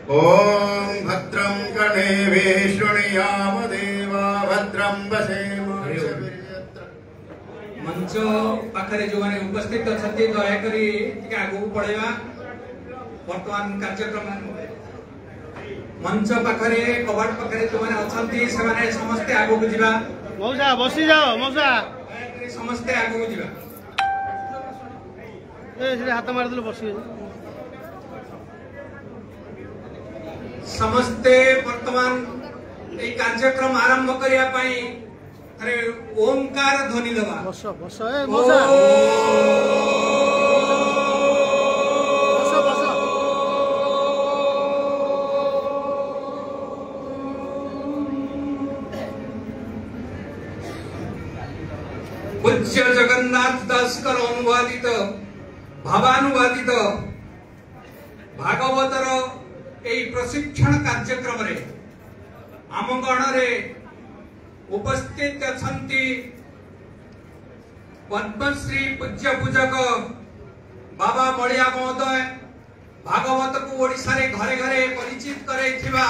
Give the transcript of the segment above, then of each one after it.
ओम भद्रं कर्णेभिः शृणुयाम देवा भद्रं पश्येम। मंच पाखरे जो माने उपस्थित अछंती दया करी टिके आगु पड़ेबा। वर्तमान कार्यक्रम मंच पाखरे कबाट पाखरे जो माने अछंती से माने समस्त आगु बुझिबा। मौसा बसी जाओ मौसा समस्त आगु बुझिबा। ए से हाथ मार दलो बसी समस्ते वर्तमान ए कार्यक्रम आरंभ करिया पई अरे ओमकार ध्वनि दबा। बस बस ए मौसा बस बस पूज्य जगन्नाथ दास कर अनुवादित भावानुवादित भागवतर एई प्रशिक्षण कार्यक्रम रे आम गणरे उपस्थित अछंती पद्मश्री पूज्य पूजक बाबा बलिया महोदय भागवत को ओडिशा रे घरे घरे परिचित करैथिबा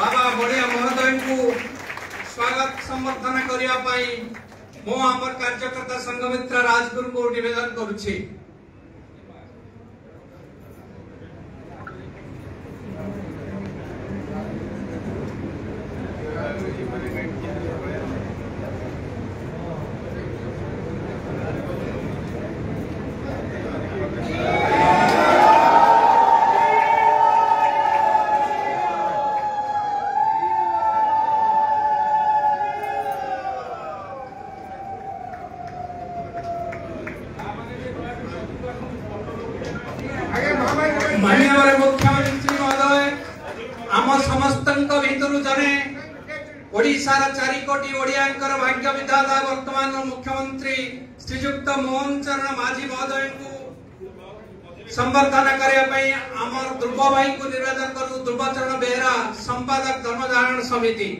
बाबा बलिया महोदय को स्वागत संबर्धना करिया पई मो हमर कार्यकर्ता संघमित्र राजगुरु को निवेदन करूछि। माननीय मुख्यमंत्री महोदय आम समस्त भितर जने ओडिशार 4 कोटी ओडियांकर भाग्य विधाता वर्तमान मुख्यमंत्री श्रीयुक्त मोहन चरण माझी महोदय को संबर्धना करने आमर ध्रुव भाई को निवेदन करू। ध्रुवचरण बेहरा संपादक धर्मधारण समिति।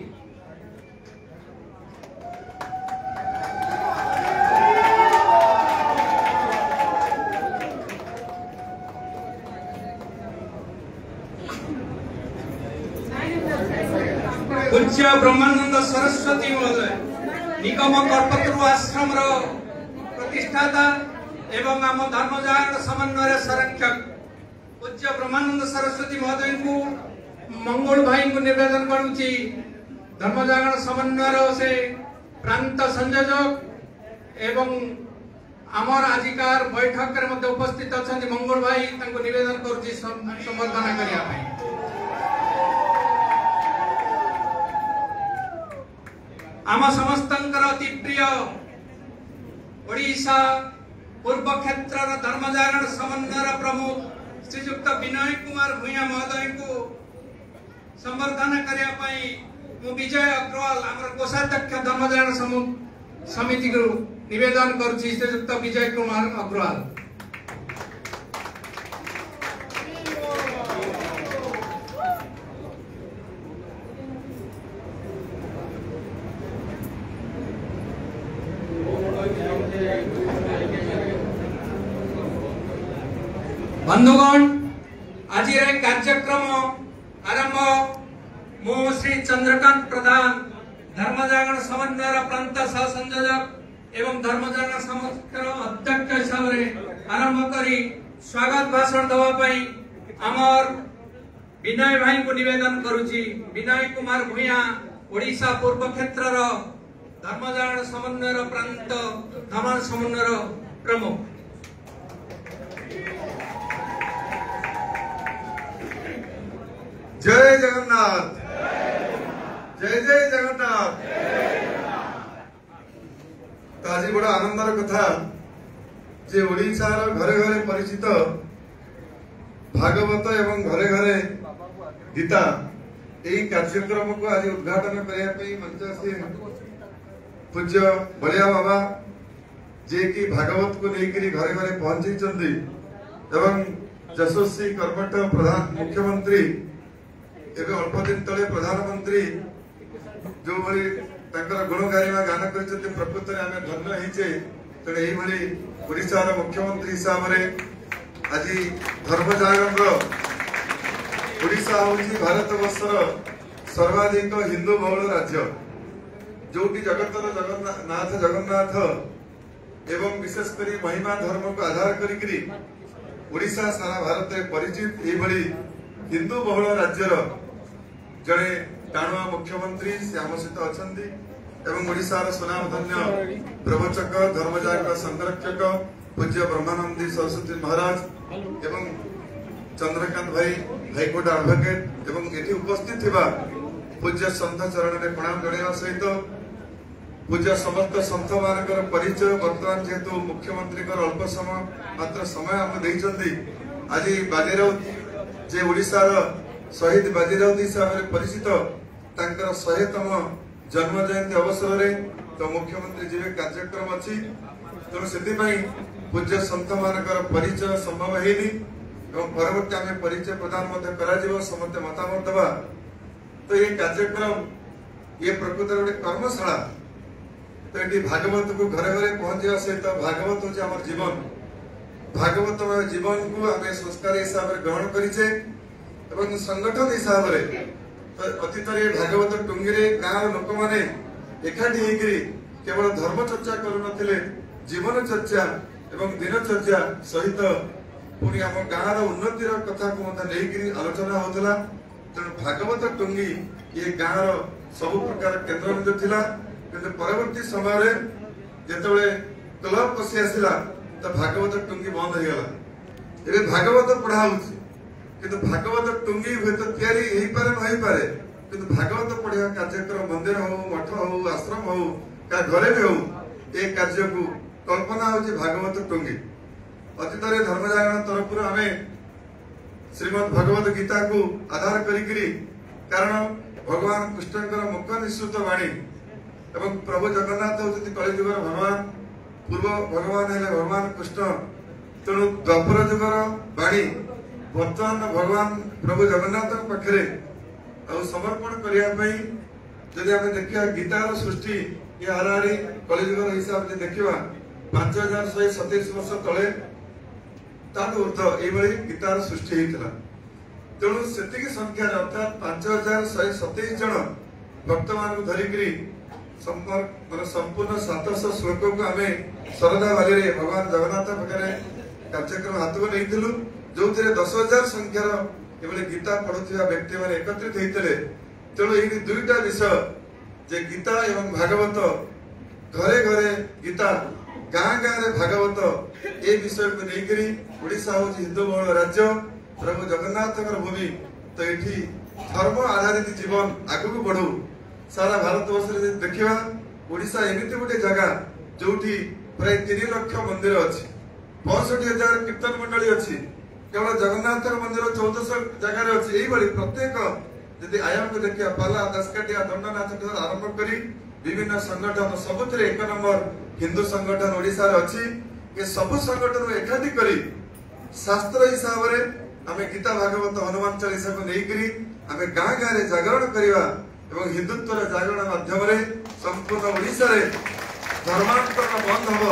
पूज्य ब्रह्मानंद सरस्वती महोदय निगम कल्पतरु आश्रम प्रतिष्ठाता एवं आम धर्मजागरण समन्वय संरक्षक पूज्य ब्रह्मानंद सरस्वती महोदय को मंगल भाई को निवेदन करुची। धर्मजागरण समन्वय से प्रांत संयोजक एवं आमर आजिकार बैठक रे मध्य उपस्थित अच्छा मंगल भाई निवेदन करुची संबर्धना करिया। आम समस्तंकर अति प्रिय ओडिशा पूर्व क्षेत्र धर्मजागरण समन्वय प्रमुख श्रीयुक्त विनय कुमार भूया महोदय को संबर्धना करने विजय अग्रवाल आम कोषाध्यक्ष धर्मजागरण समिति को निवेदन करुच्ची। श्रीयुक्त विजय कुमार अग्रवाल। बंधुगण आज कार्यक्रम आरंभ मो श्री चंद्रकांत प्रधान धर्मजागरण समन्वय प्रांत सह संयोजक एवं धर्मजागरण समन्वय अध्यक्ष हिसाब से आरंभ करी स्वागत भाषण दवाई आमर विनय भाई को निवेदन करुची। विनय कुमार भूया ओडिशा पूर्व क्षेत्र धर्मजागरण समन्वय प्रांत धर्म समन्वय प्रमुख। जय जगन्नाथ जय जय जगन्नाथ। तो आज बड़ा आनंदर कथा जे ओडिशार घरे घरे परिचित भागवत एवं घरे घरे गीता यही कार्यक्रम को आज उद्घाटन करने मंच से पूज्य बलिया बाबा जे कि भागवत को लेकर घरे घरे पहुंची एवं यशस्वी कर्मठ प्रधान मुख्यमंत्री एवं अल्प दिन तले प्रधानमंत्री जो भली गुण गारिमा गान कर प्रकृत में आम धन्य होचे। तेणु यही ओडिशार मुख्यमंत्री हिसाब से आज धर्मजागरण ओडिशा होची भारत वर्षर सर्वाधिक हिंदू बहुल राज्य जोटी जगतर जगन्नाथ एवं विशेषकर महिमा धर्म को आधार करी ओडिशा सारा भारत में परिचित यही हिंदू बहुल राज्यर जड़े टाणुआ मुख्यमंत्री से आम सहित अच्छा एवं ओडिशार सुनामधन्य प्रवचक धर्मजाग संरक्षक पूज्य ब्रह्मानंदी सरस्वती महाराज एवं चंद्रकांत भाई हाईकोर्ट एडवोकेट एवं ये उपस्थित थिबा पूज्य सन्थ चरण में प्रणाम जणाइवा सहित पूज्य समस्त सन्थ मानकर परिचय वर्तमान जेहेतु मुख्यमंत्री अल्प समय मात्र समय आम देइचंदी आज बाजीराउत जे ओडिशार शहीद बाजीराउत हिसाब से परिचित तांकर 100तम जन्म जयंती अवसर में तो मुख्यमंत्री जीवे कार्यक्रम अच्छी तेणु से पूज्य सन्थ मानकर परिचय संभव है परवर्ती आम परिचय प्रदान कर समस्त मतामत दबा तो ये कार्यक्रम ये प्रकृत गोटे कर्मशाला तो ये भागवत को घरे घरे पहुंचा सहित भागवत हूँ आम जीवन भागवत जीवन को आम संस्कार हिसाब से ग्रहण करें संगठन हिसाब से अतीत भागवत टुंगी गाँव लोक मैंने एकाठी केवल धर्म चर्चा करुनथिले जीवन चर्चा एवं दिन चर्चा सहित पुणी आम गाँव उन्नतिर कथा को लेकिन आलोचना होता तेणु भागवत टुंगी ये गाँव सब प्रकार केन्द्र बिंदु थिला किंतु परवर्ती समय जिते क्लब पशि आसला तो भागवत टुंगी बंद हो गला ए भागवत पढ़ा किंतु भागवत टुंगी हुए तो तैयारी हो पारे न पारे किंतु भागवत पढ़ा कार्यक्रम मंदिर हो मठ हो आश्रम हो क्या घरे भी हो ये कार्य को कल्पना होची भागवत टुंगी अतीत धर्मजागरण तरफ आम श्रीमद भगवत गीता को आधार करी कारण भगवान कृष्ण मुख निश्चित वाणी एवं प्रभु जगन्नाथ होती कलिजुगर भगवान पूर्व भगवान है भगवान कृष्ण तेणु द्वापर जुगर वाणी वर्तमान भगवान प्रभु जगन्नाथ पाखे समर्पण करने जदि आम देखा गीतार सृष्टि ये हाराहारी कलिजुगर हिसाब से देखा 5127 वर्ष तले ऊर्ध ये गीतार सृष्टि होता तेणु से संख्यार अर्थात 5127 जन भक्त मान धरिकी संपूर्ण 700 श्लोक को आम शरदा बाली भगवान जगन्नाथ पाखे कार्यक्रम हाथ को नहीं जो 10,000 संख्यार ये गीता पढ़ुवा व्यक्ति मैंने एकत्रित होते तेणु ये दुईटा विषय जे गीता एवं भागवत घरे घरे गीता गाँ गाँव भागवत ये विषय को लेकर ओडिशा हूँ हिंदू बहुल राज्य प्रभु जगन्नाथ भूमि तो ये धर्म आधारित जीवन आग को बढ़ू सारा भारत वर्ष देखा ओडिशा एमती गोटे जगह जो प्राय 3 लाख मंदिर अच्छी 65,000 कीर्तन मंडली अच्छी केवल जगन्नाथ मंदिर 1400 जगार अच्छी यही प्रत्येक यदि आयाम को देखिए पाला दासकाटिया दंडनाथ आरंभ कर विभिन्न संगठन सबुथ 1 नंबर हिंदू संगठन ओडिशा अच्छी ये सब संगठन एकाठी करी शास्त्र हिसाब से आम गीता भागवत हनुमान चालीसा को लेकर आम गाँ गाँव में जागरण करवा एवं हिंदुत्व जागरण माध्यम संपूर्ण ओडिशा रे धर्मांतरण बंद हम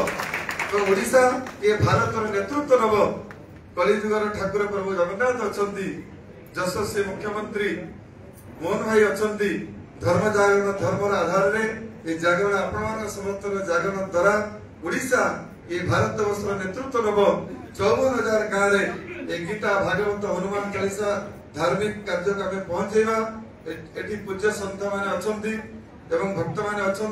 तो ओडिशा ये भारत नेतृत्व नब कलिजुगर ठाकुर प्रभु जगन्नाथ अच्छा यशस्वी मुख्यमंत्री मोहन भाई अच्छा धर्म जागरण धर्म आधार में जागरण आपण समर्थन जागरण द्वारा ओडिशा ये भारत वर्ष नेतृत्व नब 54,000 गाँव में गीता भागवत हनुमान चालीसा धार्मिक कार्य को आम पहुंचेगा एटी पूज्य सन्थ मैंने अच्छा भक्त मैंने अच्छा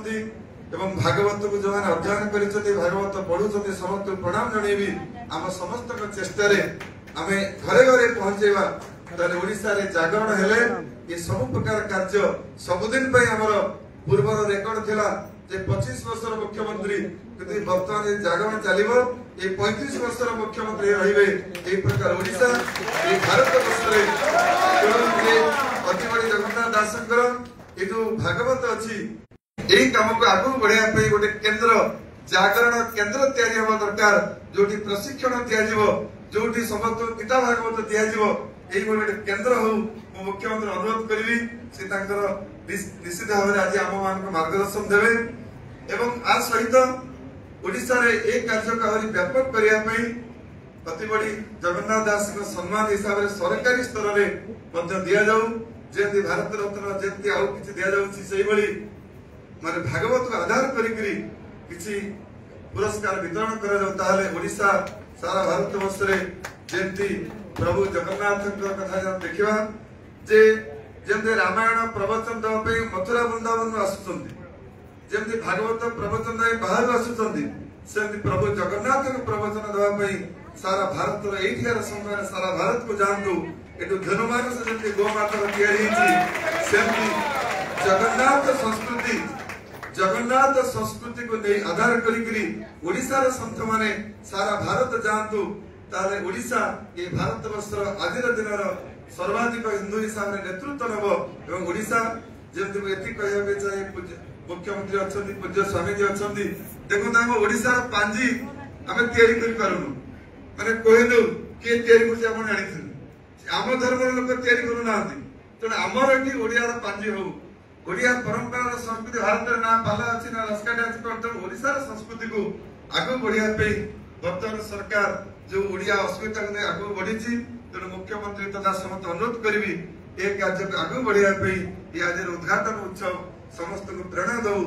भागवत को जो मैंने अध्ययन कर भागवत पढ़ुं समस्त प्रणाम जनइबी आम समस्त चेष्टा आम घरे घरे पहुंचेगा ओडिशा रे जागरण हेले ये सब प्रकार कार्य सबुदिन आमर पूर्व रेकर्ड थिला जे 25 वर्षर मुख्यमंत्री किंतु वर्तमान जागरण चलिबो ये 35 वर्षर मुख्यमंत्री रहिबे ए प्रकार ओडिशा ए भारत वर्ष रे अति बड़ी जगन्नाथ दासंकर ये जो भागवत अच्छी यही काम को आगू बढ़ाई गोटे केन्द्र जागरण केन्द्र तैयारी होगा दरकार जो प्रशिक्षण दिज्व जो समस्त गीता भागवत दिज्व यही गोटे केन्द्र हो मुख्यमंत्री अनुरोध करी से निश्चित भाव में आज आम मान मार्गदर्शन देवे एवं आ सहित ओडिशा रे एक कार्य को व्यापक करने अति बड़ी जगन्नाथ दास को सम्मान हिसाब से सरकारी स्तर में दिया जाऊ जेंति भारत रत्न जेंति आउ किछि दिया जाउछि सेही बड़ी माने भागवत को आधार करी किछि पुरस्कार वितरण करा जाऊ ताले ओडिसा सारा भारत वर्ष रे जेंति प्रभु जगन्नाथ कथा देखिबा जे जेंति रामायण प्रवचन दवा पे मथुरा वृंदावन आसुचंती जेंति भागवत प्रवचन दे बाहर आसुचंती सेंति प्रभु जगन्नाथ को प्रवचन दवा पे सारा भारत रे एठियार समय सारा भारत को जानतु एटु धनुमानस जेंति गोमाता तयारी छी सेंति जगन्नाथ संस्कृति को नहीं आधार करी ओडिसा रे संत माने सारा भारत जानतु ताले ओडिसा ये भारत वर्ष आज दिन सर्वाधिक हिंदू हिसाब से नेतृत्व नब एवं ओडिसा जेंति एति कहबे चाहे मुख्यमंत्री अछंती पूज्य स्वामी जी अछंती देखो ताम ओडिसा पांजी हमें तयारी कर पारुनु माने कहि दउ के तयारी करछि आपण जानिथिन आम धर्म लोक तयारी करू नांती त हमर एठी ओडिया पांजी हो ओडिया परंपरा संस्कृति भारत रे ना पाला अछि ना रसकाटा अछि त ओडिसा रे संस्कृति को आगु बढ़िया पे वर्तमान सरकार जो ओडिया अस्मिता को आगु बढ़ी छी तेणु मुख्यमंत्री तथा समस्त अनुरोध करी ए कार्य को आगु बढ़िया पे ये आज उद्घाटन उत्सव समस्त को प्रेरणा दऊ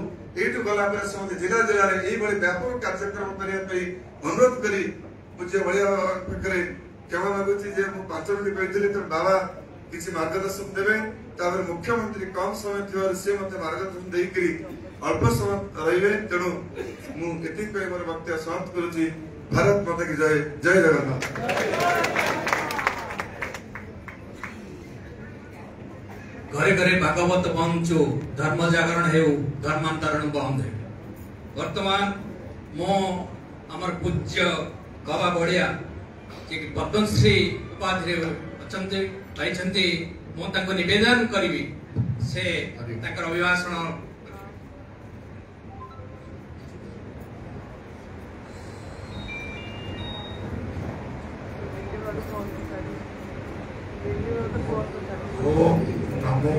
एठु गला पर समस्त जिला जिला रे एई बड़ी व्यापक कार्यक्रम करिया पे अनुरोध करी पूज्य बलिया पकरे केवल मागुची जे मु 5 मिनिट कहथिले त बाबा किसी मार्गदर्शन देवे तापर मुख्यमंत्री कम समय थिवर से मते मार्गदर्शन देई करी अल्प समय रहिबे तेणु मु एति पे मोर वक्तव्य समाप्त करूची भारत माता की जय जय जगन्नाथ घरे घरे भागवत पहुंचो धर्म जागरण हेउ धर्मांतरण बंद हे वर्तमान मो अमर पूज्य गवा बड़िया जे पद्मश्री उपाधि अछंते पाइछंती मो ताको निवेदन करिवि से ताकर अभिभाषण ओम नमो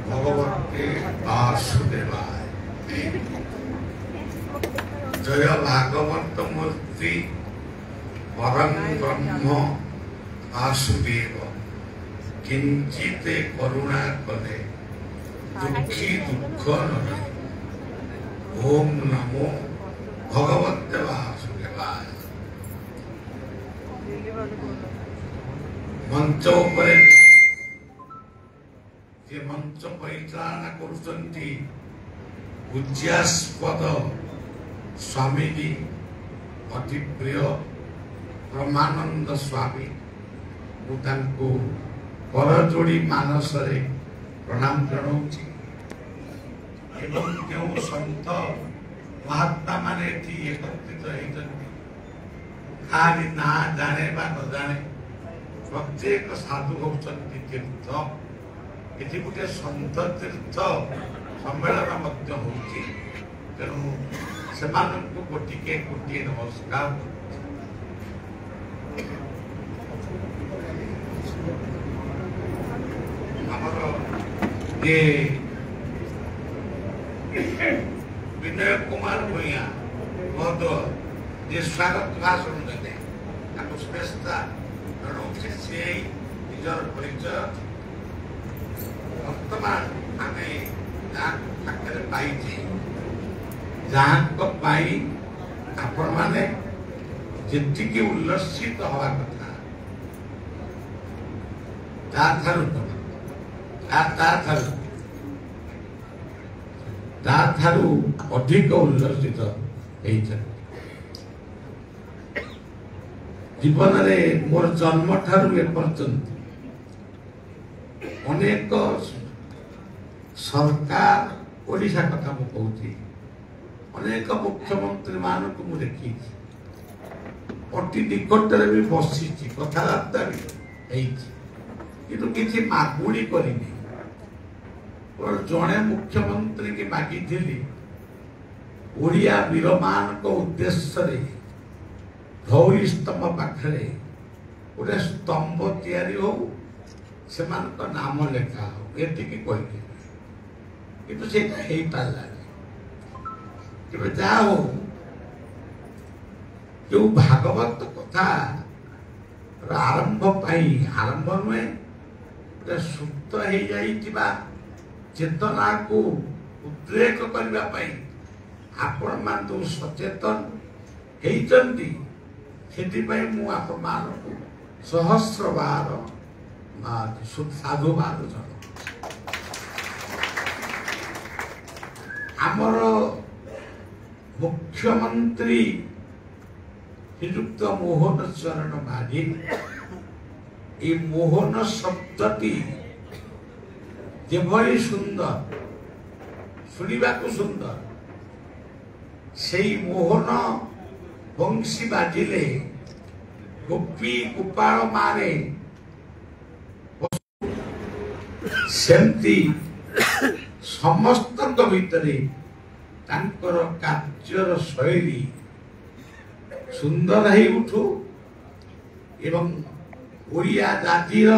भगवते वासुदेवाय जय भागवत मूर्ति परम ब्रह्म वासुदेव किंचिते करुणा करे दुखी दुख नहे ओम नमो भगवते वासुदेवाय मंच उपरे जे मंच परिचालना करुचंती पूज्यास्पद स्वामी जी अति प्रिय ब्रह्मानंद स्वामी मुझको करजोड़ी मानस रे प्रणाम जनाऊँगी एवं जो संत महात्मा माने एकत्रित होइछन्ति खाली ना जाने बा न जाने प्रत्येक साधु होउछन्ति तीर्थ एति गोटे संत तीर्थ सम्मेलन मध्य होउछि तेणु सेमानंकु गोटिके गोटिए नमस्कार हमर ये विनय कुमार भूया बहुत जे स्वागत भाषण देते ताको श्रेष्ठता जनाऊँचे से निजर परिचय वर्तमान आम पाखे पाई जहाँ आपण मैंने जी उल्लसित हवा कथा अधिक उल्लसित जीवन में मोर जन्म ठारू एपर्यंत अनेक सरकार ओडिशा कथा मु कहूँ अनेक मुख्यमंत्री मान को मु देखी अति निकट भी बसी कथबार्ता भी किसी मागुड़ी करनी जड़े मुख्यमंत्री की मागी थी ओडिया वीर मान को उद्देश्य धौली स्तंभ पाखे गोटे स्तंभ तैयारी हो से नाम लेखा हो ये कहली किंतु सेटा हो पारा जा हो जो भागवत कथा आरंभ आरंभ नुहे सुप्त हो जाइथिबा चेतना को उद्रेक करने आपण मान सचेतन होती सहस्र बार साधुवाद जन आमर मुख्यमंत्री श्रीयुक्त मोहन चरण माझी ये मोहन शब्दटी जेभली सुंदर शुणा सुंदर से मोहन बंशी बाजिले गोपी गोपाल मारे सेमती समस्त भितरे तांकर कार्यर शैली सुंदर है उठू एवं ओडिया जातिर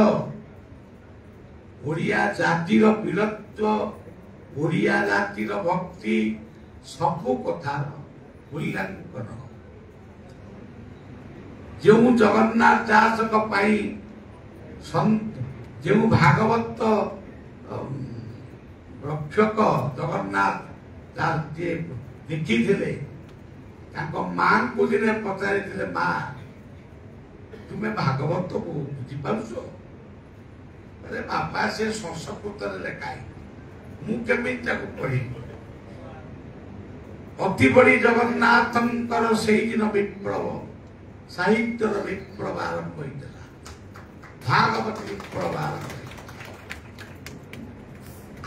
वीरत्व ओडिया जातिर भक्ति सबु कथार मूल्यांकन जो जगन्नाथ दास जो भागवत रक्षक जगन्नाथ दास जी लिखी मां को दिने पचारि मां तुम्हें भागवत को बुझी पारुछ अरे बापा से संस्कृत लेखाई मुझे पढ़ी अति बड़ी जगन्नाथ से दिन विप्लव साहित्य विप्लव आरंभ होता भागवत विप्लव आरंभ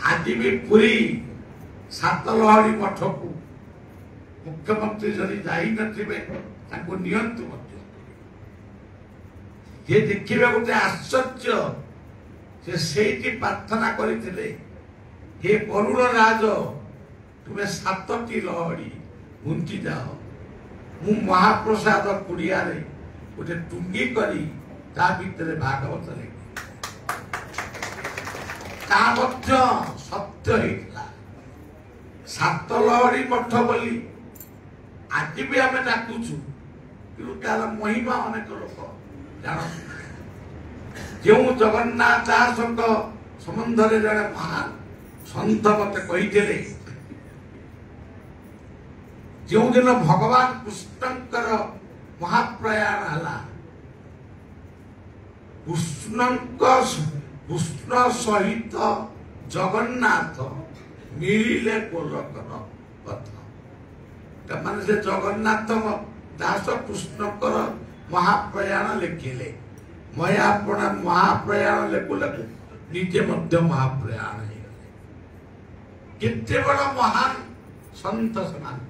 आज भी पुरी सातलहरी मठ को मुख्यमंत्री जदि जाई नथिबे ताको नियंतु मध्य ये देखिबे गोटे आश्चर्य से सेठी प्रार्थना करिथिले हे वरुण राज तुम्हें सातटी लहरी घुंची जाओ मु महाप्रसाद कुड़िया गोटे टुंगी करी ता भितर भागवत लेखी सत्य होता सात लहरी मठ बोली आज भी आम डाकुचु कि तार महिमा अनेक लोक जान जो जगन्नाथ दास संबंध में जड़े महान सन्त मत कही जो दिन भगवान कृष्णंकर महाप्रयाण है कृष्ण सहित जगन्नाथ मिले गोलकर पथ माने से जगन्नाथ दास कृष्णकर महाप्रयाण लिखिले मयापण महाप्रयाण लेखु लेखु निजे मध्य महाप्रयाण केते बड़ महान संत समान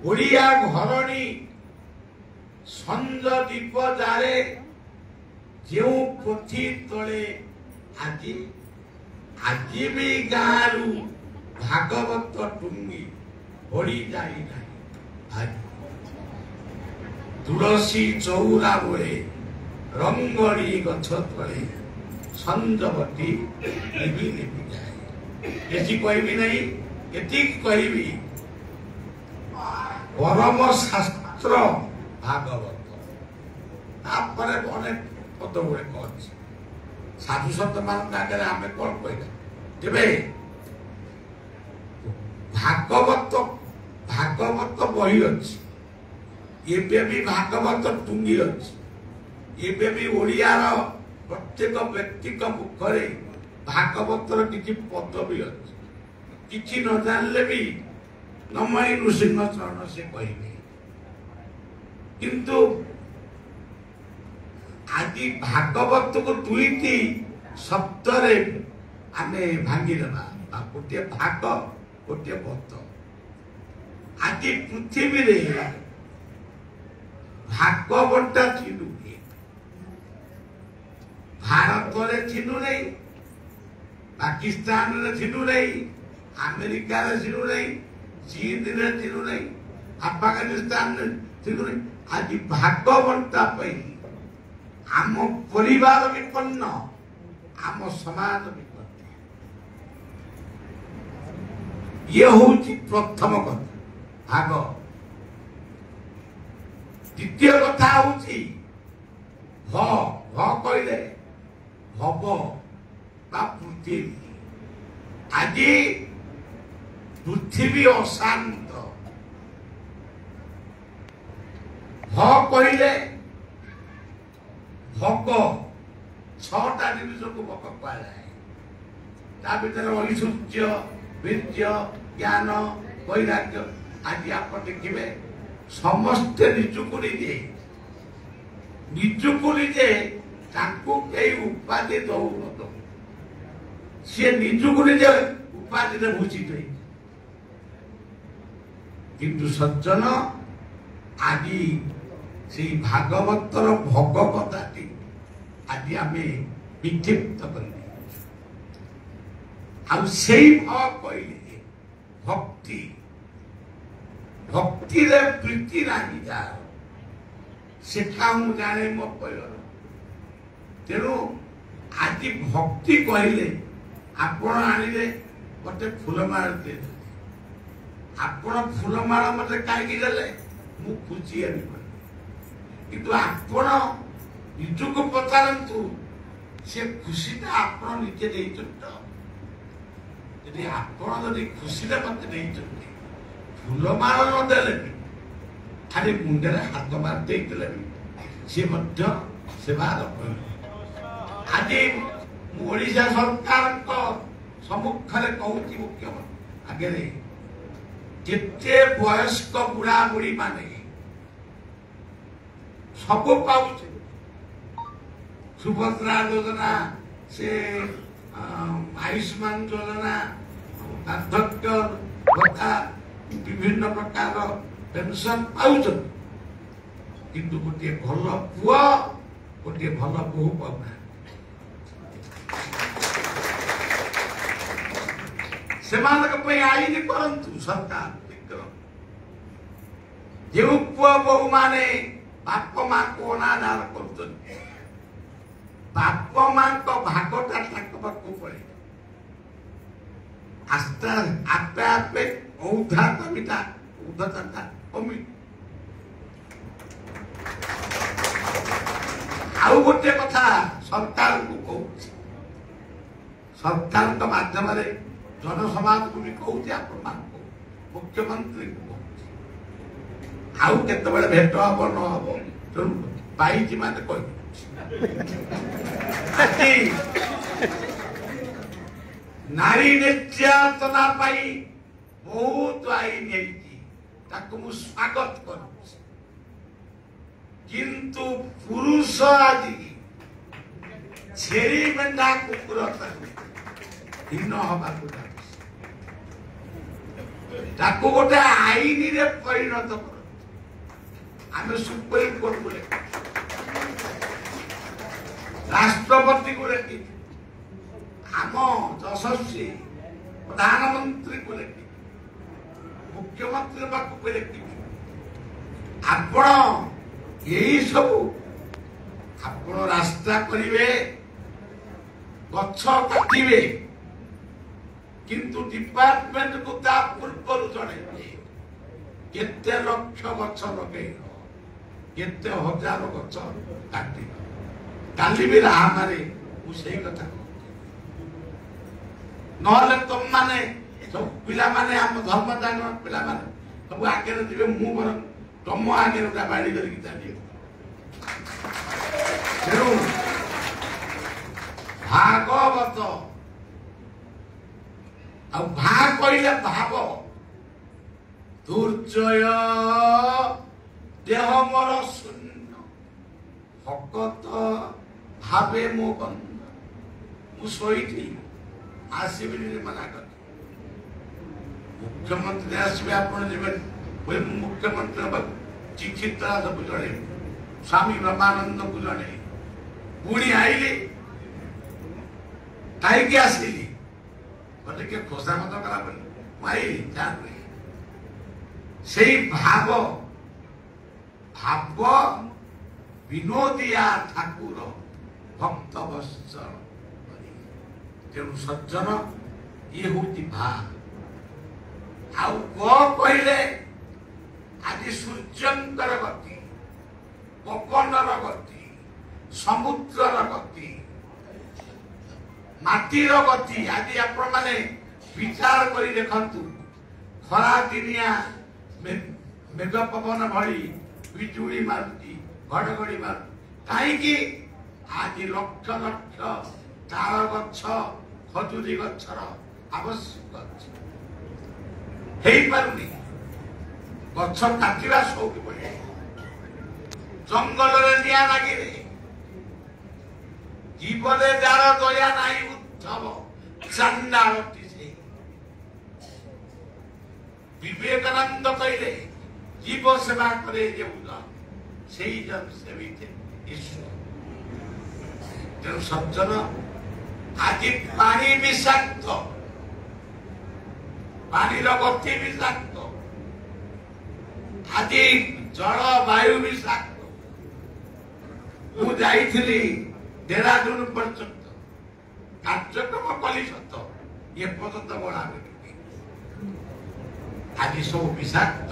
ओडिया घरणी संज दीप जारे जो पोथी तले आज भी गारू भागवत टुंगी ओडी जाई नहीं तुलसी चौरा बोले रंगड़ी गछ तले संजवती लिपि लिपि जाए एति कहबी नहीं एति कहबी परम शास्त्र भागवत तापर अनेक पद गुड़े कह साधु सत मान आगे आम कौन कहला तेरे भागवत भागवत बही अच्छी एबे भी भागवत टुंगी अच्छी एबे भी ओडियार प्रत्येक व्यक्ति मुखरे भागवतर किसी पद भी अच्छी किसी न जानले भी नमई नृसिंह चरण से कहबे किंतु आज भागवत को दुईटी शब्दरे आमे भांगीदेवा गोटे भाग गोटे वत आज पृथ्वी रे भागवता थिलु भारत रे थिलु नहीं पाकिस्तान रे थिलु नहीं अमेरिका रे थिलु नहीं चीन रे थिलु नहीं अफगानिस्तान रे थिलु नहीं आज भागवता पई आम परिवार विपन्न आम समाज विपन्न ये हूँ प्रथम कथा ଭାଗ। ଦ୍ୱିତୀୟ କଥା ହଉଛି ଭ କହିଲେ ଭବ ବା ପୃଥିବୀ। ଆଜି ପୃଥିବୀ ଅଶାନ୍ତ। ଭ କହିଲେ ଭୋଗ, 6ଟା ଜିନିଷକୁ ଭୋଗ କୁହାଯାଏ। ତା ଭିତରେ ଐଶ୍ୱର୍ଯ୍ୟ, ବୀର୍ଯ୍ୟ, ଜ୍ଞାନ, ବୈରାଗ୍ୟ। ଆଜି ଆପଣ ଦେଖିବେ ସମସ୍ତେ ନିଜକୁ ନିଜେ ତାଙ୍କୁ କେହି ଉପାଧି ଦଉନଥିବ, ସିଏ ନିଜକୁ ନିଜେ ଉପାଧିରେ ଭୂଷିତ ହେଇଛି। କିନ୍ତୁ ସଜ୍ଜନ ଆଜି ସେଇ ଭାଗବତର ଭୋଗ କଥାଟି ଆଜି ଆମେ ବିକ୍ଷିପ୍ତ କରିଦେଇଛୁ। ଆଉ ସେଇ କହିଲେ ଭକ୍ତି, ଭକ୍ତିରେ ପ୍ରୀତି ନାହିଁ ଯାହାର, ସେଟା ମୁଁ ଜାଣେ ମୋ ପରିବାର। ତେଣୁ ଆଜି ଭକ୍ତି କହିଲେ ଆପଣ ଆଣିଲେ ଗୋଟେ ଫୁଲମାଳ ଦେଇଦେଲେ, ଆପଣ ଫୁଲମାଳ ମତେ କାହିଁକି ଦେଲେ ମୁଁ ଖୁସି ହେବି। କିନ୍ତୁ ଆପଣ ନିଜକୁ ପଚାରନ୍ତୁ ସେ ଖୁସିଟା ଆପଣ ନିଜେ ଦେଇଛନ୍ତି ତ? ଯଦି ଆପଣ ଯଦି ଖୁସିଟା ମତେ ଦେଇଛନ୍ତି, ଫୁଲମାଳ ନ ଦେଲେ ବି ଖାଲି ମୁଣ୍ଡରେ ହାତ ମାରି ଦେଇଥିଲେ ବି ସେ ମଧ୍ୟ ସେବାର କରିବ। ଆଜି ମୁଁ ଓଡ଼ିଶା ସରକାରଙ୍କ ସମ୍ମୁଖରେ କହୁଛି, ମୁଖ୍ୟମନ୍ତ୍ରୀ ଆଗରେ, ଯେତେ ବୟସ୍କ ବୁଢା ବୁଢୀ ମାନେ ସବୁ ପାଉଛି, ସୁଭଦ୍ରା ଯୋଜନା, ସେ ଆୟୁଷ୍ମାନ ଯୋଜନା, ବାର୍ଦ୍ଧକ୍ୟ ଭତ୍ତା, ବିଭିନ୍ନ ପ୍ରକାର ପେନସନ ପାଉଛନ୍ତି, କିନ୍ତୁ ଗୋଟିଏ ଭଲ ପୁଅ, ଗୋଟିଏ ଭଲ ବୋହୂ ପାଉନାହାନ୍ତି। ସେମାନଙ୍କ ପାଇଁ ଆଇନ କରନ୍ତୁ ସରକାର। ଯେଉଁ ପୁଅ ବୋହୂ ମାନେ ବାପ ମାଙ୍କୁ ଅନାଦାର କରୁଛନ୍ତି, ବାପ ମାଙ୍କ ଭାଗଟା ତାଙ୍କ ପାଖକୁ ପଳେଇ ଆପେ ଆପେ ଔଦ୍ଧତା କମି। ଆଉ ଗୋଟେ କଥା ସରକାରଙ୍କୁ କହୁଛି, ସରକାରଙ୍କ ମାଧ୍ୟମରେ ଜନସମାଜକୁ ବି କହୁଛି, ଆପଣମାନଙ୍କୁ ମୁଖ୍ୟମନ୍ତ୍ରୀଙ୍କୁ କହୁଛି। ଆଉ କେତେବେଳେ ଭେଟ ହବ ନ ହବ, ତେଣୁ ପାଇଛି ମାନେ କହିବି। ନାରୀ ନିର୍ଯାତନା ପାଇଁ ବହୁତ ଆଇନ ହେଇଛି, ତାକୁ ମୁଁ ସ୍ୱାଗତ କରୁଛି। କିନ୍ତୁ ପୁରୁଷ ଆଜି ଛେଳି ମେଣ୍ଢା କୁକୁର ହୀନ ହବାକୁ ଯାଉଛି, ତାକୁ ଗୋଟେ ଆଇନରେ ପରିଣତ କର। ଆମେ ସୁପ୍ରିମକୋର୍ଟକୁ ଲେଖିଛୁ, ରାଷ୍ଟ୍ରପତିକୁ ଲେଖିଛୁ, ଆମ ଯଶସ୍ୱୀ ପ୍ରଧାନମନ୍ତ୍ରୀକୁ ଲେଖିଛୁ, ମୁଖ୍ୟମନ୍ତ୍ରୀ ପାଖକୁ ଲେଖିଛୁ। ଆପଣ ଏଇ ସବୁ ଆପଣ ରାସ୍ତା କରିବେ, ଗଛ କାଟିବେ, କିନ୍ତୁ ଡିପାର୍ଟମେଣ୍ଟକୁ ତା ପୂର୍ବରୁ ଜଣେଇବେ କେତେ ଲକ୍ଷ ଗଛ ଲଗେଇବ, କେତେ ହଜାର ଗଛ କାଟିବ। କାଲି ବି ରାହାମାରେ ମୁଁ ସେଇ କଥା କହୁଛି। ନହେଲେ ତମମାନେ ସବୁ ପିଲାମାନେ, ଆମ ଧର୍ମ ଜାଣ ପିଲାମାନେ ସବୁ ଆଗରେ ଯିବେ, ମୁଁ ବରଂ ତମ ଆଗରେ ଗୋଟେ ବାଡି ଧରିକି ଚାଲିବ। ତେଣୁ ଭାଗବତ, ଆଉ ଭା କହିଲେ ଭାବ, ଦୁର୍ଜୟ ଦେହ ମୋର ଶୂନ୍ୟ, ଭକତ ଭାବେ ମୋ ବନ୍ଧ। ମୁଁ ଶୋଇଥିଲି, ଆସିବିନି ମନା କଲି। ମୁଖ୍ୟମନ୍ତ୍ରୀ ଆସିବେ, ଆପଣ ଯିବେନି। ମୁଖ୍ୟମନ୍ତ୍ରୀ ହେବାକୁ ଚିଠି ସବୁ ଜଣେଇବି, ସ୍ୱାମୀ ବ୍ରହ୍ମାନନ୍ଦଙ୍କୁ ଜଣେଇବି। ପୁଣି ଆଇଲି, କାହିଁକି ଆସିଲି? କହିଲେ କିଏ ଖୋସାମତ କଲା ବୋଲି ମୁଁ ଆଇଲି। ସେଇ ଭାବ ବିନୋଦିଆ ଠାକୁର ଭକ୍ତ ବତ୍ସଳ। ତେଣୁ ସଜ୍ଜନ, ଇଏ ହଉଛି ଭା। ଆଉ କ କହିଲେ आज सूर्यंकर गति पवनर गति समुद्रर गति माटीर गति आज आपण माने विचार करी देखंतु खरा दिनिया मेघ पवन भली बिजुली मारुती घड़घड़ी मारु कहीं आज लक्ष लक्ष ताल गछ खजुरी गछर आवश्यक है पारुनी गछ काटिवा शौक पड़े जंगल निया लगे जीवने जार दया नहीं उद्धव चांडालती से विवेकानंद कहले जीव सेवा करे से जन सेविते ईश्वर तेणु सज्जन आज पानी विषाक्त पानी गति विषाक्त आज जल वायु विषाक्त मुझे देहरादून पर्यंत कार्यक्रम कली सत ये पर्यंत बड़ा आज सब विषाक्त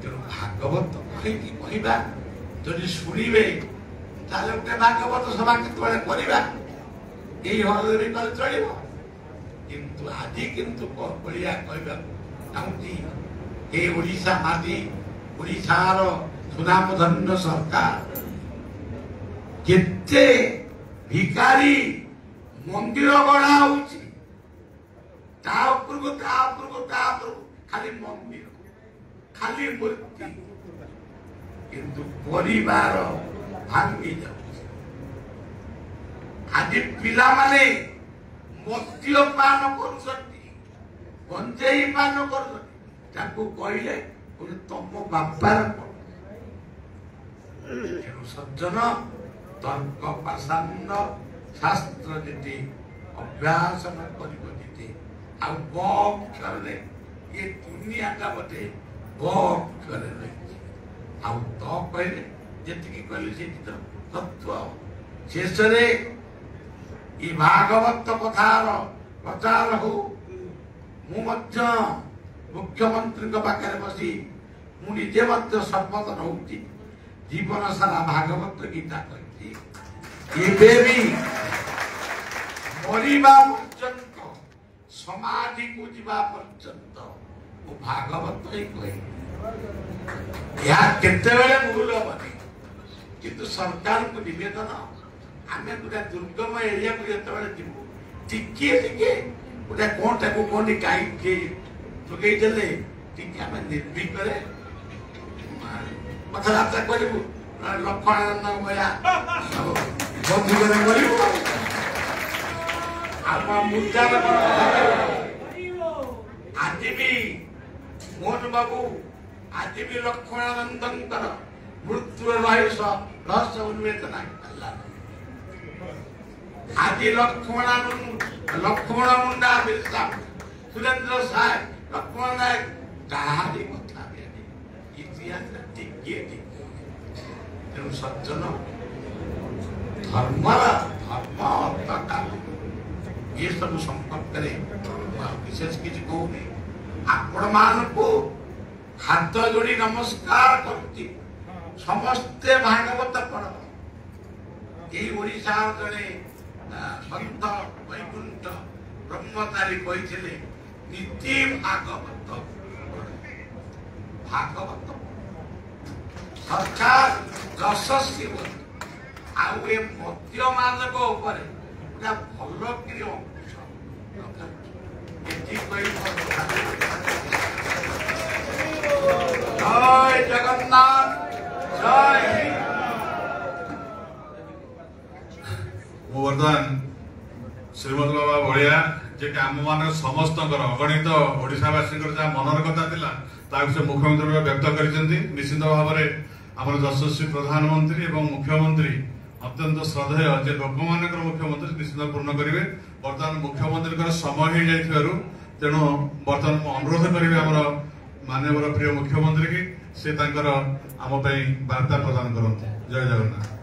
तेणु भागवत कहवा जदि शुणे गोटे भागवत सभा केतवे हल चल किंतु आज किंतु बलिया कहवा चाहूँगी ये ओडिशा माटी ओडिशार सुनामधन्य सरकार केते भिकारी मंदिर गढ़ा खाली मंदिर खाली मूर्ति किंतु परिवार भांगी जाऊँ आज पिला माने मद्यपान गंजेई पान कहले तुम बापार सज्जन तर्क पाषाण्य शास्त्र जी अभ्यास करते आक्षर ये दुनिया का बोधे अक्षर तो कहले जी कहले से तत्व शेष ये भागवत कथार प्रचार हो मुख्यमंत्री पाखे बसी मुझे शपथ नौ जीवन सारा भागवत गीता मरवा पर्यंत समाधि को जीवा पर्यंत वो भागवत ही कह भूल हेनी किंतु सरकार को निवेदन आम गोटे दुर्गम एरिया को जो जीवु टिके गोटे कौन टाइम कौन कहीं जोगे देले आम निर्भीक कथबार्ता करूँ लक्ष्मणानंद भया मुद्दा आज भी मोहन बाबू आज भी लक्ष्मणानंद मृत्यु रहस्य उन्मेषण आज लक्ष्मण मुंडा बिरसा सुरेंद्र साय लक्ष्मण नायक कहानी कथा इतिहास तेणु सज्जन धर्म ये सब संपर्क विशेष किसी कहूनी आपण मान को हाथ जोड़ी नमस्कार करती समस्ते भागवत पढ़ ये ओडिशा जड़े सन्त वैकुंठ ब्रह्मचारी कहते नीति भागवत भागवत सरकार यशस्वी आए मध्य मानक भल कि जय जगन्नाथ जय बर्तमान श्रीमद बाबा भाया जे आम मान समस्त अगणित ओडावासी मनर कथा था मुख्यमंत्री व्यक्त कर निश्चित भाव में आम यशस्वी प्रधानमंत्री और मुख्यमंत्री अत्यंत श्रद्धेय जे लोक मान मुख्यमंत्री निश्चित पूर्ण करेंगे बर्तमान मुख्यमंत्री समय हो जाइए तेणु बर्तमान अनुरोध करी आम माननीय प्रिय मुख्यमंत्री की से आम वार्ता प्रदान करते जय जगन्नाथ।